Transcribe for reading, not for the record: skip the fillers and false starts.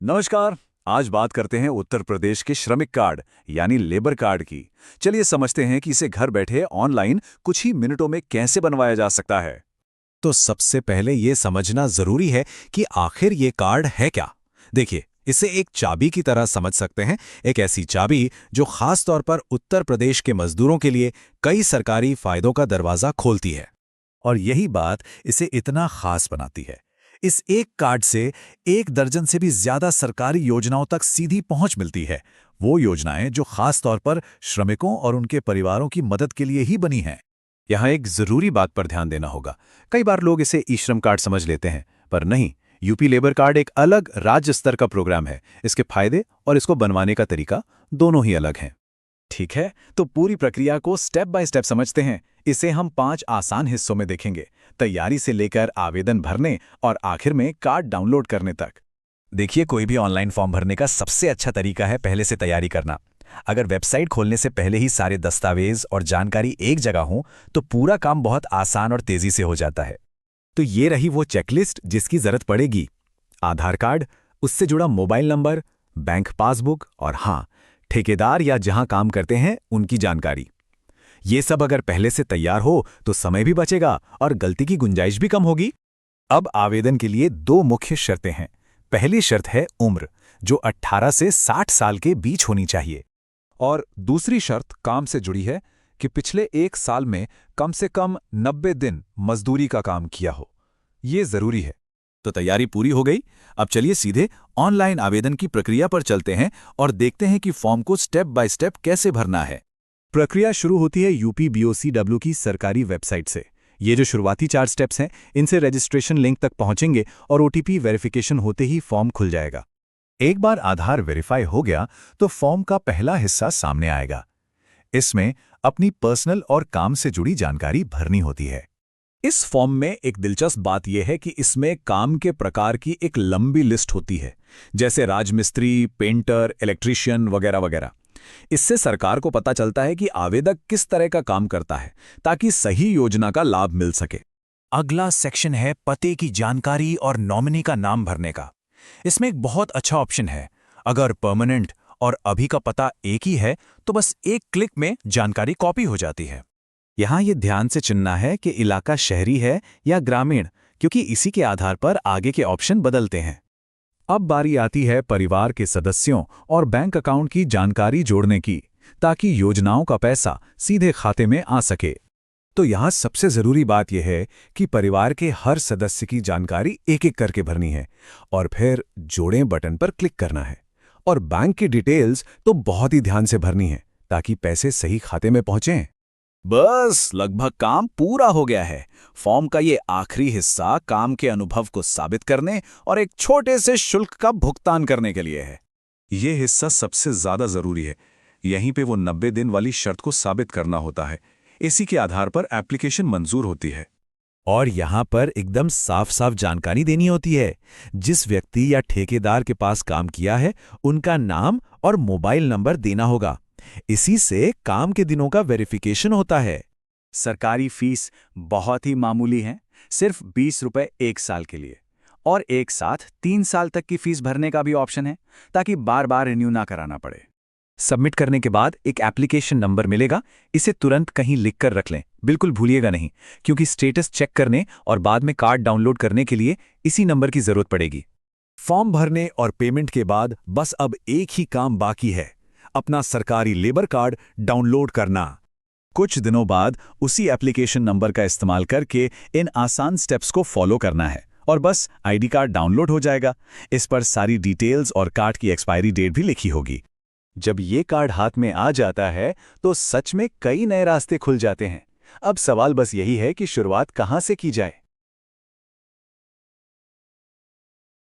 नमस्कार। आज बात करते हैं उत्तर प्रदेश के श्रमिक कार्ड यानी लेबर कार्ड की। चलिए समझते हैं कि इसे घर बैठे ऑनलाइन कुछ ही मिनटों में कैसे बनवाया जा सकता है। तो सबसे पहले ये समझना जरूरी है कि आखिर ये कार्ड है क्या। देखिए, इसे एक चाबी की तरह समझ सकते हैं। एक ऐसी चाबी जो खास तौर पर उत्तर प्रदेश के मजदूरों के लिए कई सरकारी फायदों का दरवाजा खोलती है। और यही बात इसे इतना खास बनाती है। इस एक कार्ड से 1 दर्जन से भी ज्यादा सरकारी योजनाओं तक सीधी पहुंच मिलती है। वो योजनाएं जो खास तौर पर श्रमिकों और उनके परिवारों की मदद के लिए ही बनी हैं। यहाँ एक जरूरी बात पर ध्यान देना होगा। कई बार लोग इसे ई श्रम कार्ड समझ लेते हैं, पर नहीं। यूपी लेबर कार्ड एक अलग राज्य स्तर का प्रोग्राम है। इसके फायदे और इसको बनवाने का तरीका दोनों ही अलग हैं। ठीक है, तो पूरी प्रक्रिया को स्टेप बाय स्टेप समझते हैं। इसे हम 5 आसान हिस्सों में देखेंगे, तैयारी से लेकर आवेदन भरने और आखिर में कार्ड डाउनलोड करने तक। देखिए, कोई भी ऑनलाइन फॉर्म भरने का सबसे अच्छा तरीका है पहले से तैयारी करना। अगर वेबसाइट खोलने से पहले ही सारे दस्तावेज और जानकारी एक जगह हो तो पूरा काम बहुत आसान और तेजी से हो जाता है। तो ये रही वो चेकलिस्ट जिसकी जरूरत पड़ेगी। आधार कार्ड, उससे जुड़ा मोबाइल नंबर, बैंक पासबुक और हाँ, ठेकेदार या जहां काम करते हैं उनकी जानकारी। ये सब अगर पहले से तैयार हो तो समय भी बचेगा और गलती की गुंजाइश भी कम होगी। अब आवेदन के लिए 2 मुख्य शर्तें हैं। पहली शर्त है उम्र, जो 18 से 60 साल के बीच होनी चाहिए। और दूसरी शर्त काम से जुड़ी है कि पिछले 1 साल में कम से कम 90 दिन मजदूरी का काम किया हो। ये जरूरी है। तो तैयारी पूरी हो गई। अब चलिए सीधे ऑनलाइन आवेदन की प्रक्रिया पर चलते हैं और देखते हैं कि फॉर्म को स्टेप बाय स्टेप कैसे भरना है। प्रक्रिया शुरू होती है यूपी BOCW की सरकारी वेबसाइट से। ये जो शुरुआती 4 स्टेप्स हैं, इनसे रजिस्ट्रेशन लिंक तक पहुंचेंगे और OTP वेरिफिकेशन होते ही फॉर्म खुल जाएगा। एक बार आधार वेरीफाई हो गया तो फॉर्म का पहला हिस्सा सामने आएगा। इसमें अपनी पर्सनल और काम से जुड़ी जानकारी भरनी होती है। इस फॉर्म में एक दिलचस्प बात यह है कि इसमें काम के प्रकार की एक लंबी लिस्ट होती है, जैसे राजमिस्त्री, पेंटर, इलेक्ट्रीशियन वगैरह वगैरह। इससे सरकार को पता चलता है कि आवेदक किस तरह का काम करता है, ताकि सही योजना का लाभ मिल सके। अगला सेक्शन है पते की जानकारी और नॉमिनी का नाम भरने का। इसमें एक बहुत अच्छा ऑप्शन है। अगर परमानेंट और अभी का पता एक ही है तो बस एक क्लिक में जानकारी कॉपी हो जाती है। यहाँ ये ध्यान से चुनना है कि इलाका शहरी है या ग्रामीण, क्योंकि इसी के आधार पर आगे के ऑप्शन बदलते हैं। अब बारी आती है परिवार के सदस्यों और बैंक अकाउंट की जानकारी जोड़ने की, ताकि योजनाओं का पैसा सीधे खाते में आ सके। तो यहाँ सबसे जरूरी बात यह है कि परिवार के हर सदस्य की जानकारी एक-एक करके भरनी है और फिर जोड़ें बटन पर क्लिक करना है। और बैंक की डिटेल्स तो बहुत ही ध्यान से भरनी है, ताकि पैसे सही खाते में पहुंचें। बस लगभग काम पूरा हो गया है। फॉर्म का ये आखिरी हिस्सा काम के अनुभव को साबित करने और एक छोटे से शुल्क का भुगतान करने के लिए है। ये हिस्सा सबसे ज्यादा जरूरी है। यहीं पे वो 90 दिन वाली शर्त को साबित करना होता है। इसी के आधार पर एप्लीकेशन मंजूर होती है। और यहाँ पर एकदम साफ साफ जानकारी देनी होती है। जिस व्यक्ति या ठेकेदार के पास काम किया है, उनका नाम और मोबाइल नंबर देना होगा। इसी से काम के दिनों का वेरिफिकेशन होता है। सरकारी फीस बहुत ही मामूली है, सिर्फ 20 रुपए 1 साल के लिए। और एक साथ 3 साल तक की फीस भरने का भी ऑप्शन है, ताकि बार बार रिन्यू ना कराना पड़े। सबमिट करने के बाद एक एप्लीकेशन नंबर मिलेगा। इसे तुरंत कहीं लिख कर रख लें, बिल्कुल भूलिएगा नहीं, क्योंकि स्टेटस चेक करने और बाद में कार्ड डाउनलोड करने के लिए इसी नंबर की जरूरत पड़ेगी। फॉर्म भरने और पेमेंट के बाद बस अब एक ही काम बाकी है, अपना सरकारी लेबर कार्ड डाउनलोड करना। कुछ दिनों बाद उसी एप्लीकेशन नंबर का इस्तेमाल करके इन आसान स्टेप्स को फॉलो करना है और बस ID कार्ड डाउनलोड हो जाएगा। इस पर सारी डिटेल्स और कार्ड की एक्सपायरी डेट भी लिखी होगी। जब ये कार्ड हाथ में आ जाता है तो सच में कई नए रास्ते खुल जाते हैं। अब सवाल बस यही है कि शुरुआत कहाँ से की जाए।